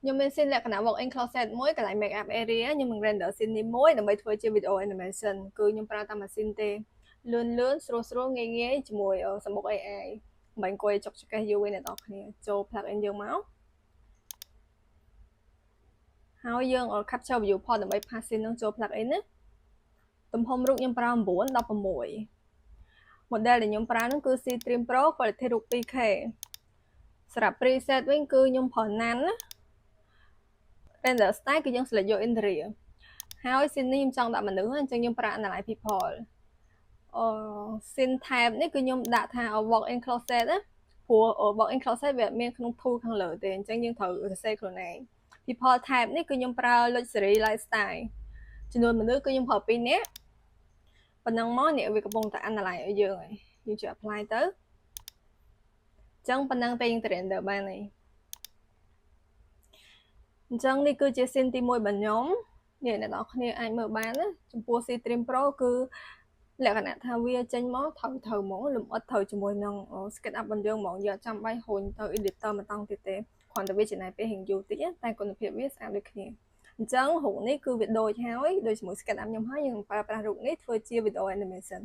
ខ្ញុំមាន scene លក្ខណៈ walk-in closet មួយកន្លែង make up area ខ្ញុំនឹង render scene នេះមួយដើម្បីធ្វើជា video animation គឺខ្ញុំប្រើតាមម៉ាស៊ីនទេលឿនស្រួលងាយជាមួយសំបុក AI មិនអង្គុយចុកចង្កេះយូរទេអ្នកនរគ្នាចូល plug in យើងមកហើយយើង capture viewport ដើម្បី pass scene នឹងចូល plug in ណាទំហំរូបខ្ញុំប្រើ9 16 model ដែលខ្ញុំប្រើនោះគឺ C-Trim Pro quality រូប 2K សម្រាប់ preset វិញគឺខ្ញុំប្រើ Nan ណា render style គឺយើង select យក interior ហើយ scene នេះខ្ញុំចង់ដាក់មនុស្សអញ្ចឹងខ្ញុំប្រើ analyze people scene type នេះគឺខ្ញុំដាក់ថា walk in closet ណាព្រោះ walk in closet វាមានក្នុង tool ខាងលើទេអញ្ចឹងយើងត្រូវសរសេរខ្លួនឯង people type នេះគឺខ្ញុំប្រើ luxury lifestyle ចំនួនមនុស្សគឺខ្ញុំប្រើ2នាក់ប៉ុណ្ណឹងមកអ្នកវាកំពុងតែ analyze ឲ្យយើងហើយយើងជួយ apply ទៅអញ្ចឹងប៉ុណ្ណឹងតែយើងទៅ render បានហើយអញ្ចឹងនេះគឺជា scene ទី1របស់ខ្ញុំអ្នកនរគ្នាអាចមើលបានណាចំពោះ C-Trim Pro គឺលក្ខណៈថាវាចេញមកត្រូវហ្មងលម្អិតត្រូវជាមួយនឹង SketchUp របស់យើងហ្មងយើងអត់ចាំបាច់ហូនទៅ editor ម្ដងទៀតទេគ្រាន់តែវាចំណាយពេលរៀងយូរតិចតែគុណភាពវាស្អាតដូចគ្នាអញ្ចឹងរូបនេះគឺវាដូចហើយដូចជាមួយ SketchUp ខ្ញុំហើយយើងប្រើប្រាស់រូបនេះធ្វើជា video animation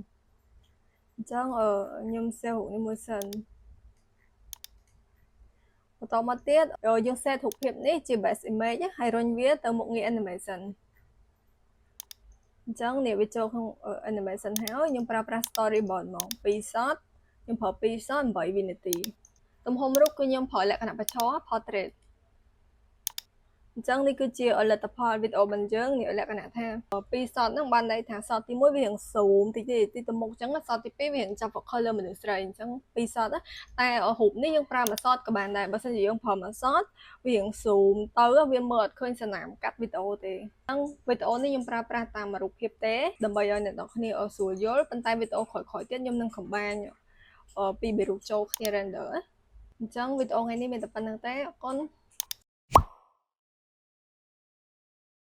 អញ្ចឹងខ្ញុំ save រូបនេះមួយសិនបន្តមកទៀតយើង set រូបភាពនេះជា base image ហើយរុញវាទៅមុខងារ animation អញ្ចឹងនេះវាចូលក្នុង animation ហើយខ្ញុំប្រើប្រាស់ storyboard ហ្មង2 shot ខ្ញុំប្រើ2 shot 8 វិនាទីទំហំរូបគឺខ្ញុំប្រើលក្ខណៈបច្ចុប្បន្ន portrait អញ្ចឹងនេះគឺជាលទ្ធផលវីដេអូរបស់យើងនេះលក្ខណៈថា2 shot ហ្នឹងបានន័យថា shot ទី1វារៀង zoom តិចទៅមុខអញ្ចឹង shot ទី2វារៀងចាប់ focus លើមនុស្សស្រីអញ្ចឹង2 shot តែរូបនេះយើងប្រើមួយ shot ក៏បានដែរបើមិនជាយើងប្រើមួយ shot វារៀង zoom ទៅវាមើលអត់ឃើញសណាមកាត់វីដេអូទេអញ្ចឹងវីដេអូនេះខ្ញុំប្រើប្រាស់តាមរូបភាពទេដើម្បីឲ្យអ្នកនរគ្នាស្រួលយល់ប៉ុន្តែវីដេអូក្រោយៗទៀតខ្ញុំនឹង combine ពីររូបចូលគ្នា render អញ្ចឹងវីដេអូថ្ងៃនេះមានតែប៉ុណ្្នឹងទេអរគុណ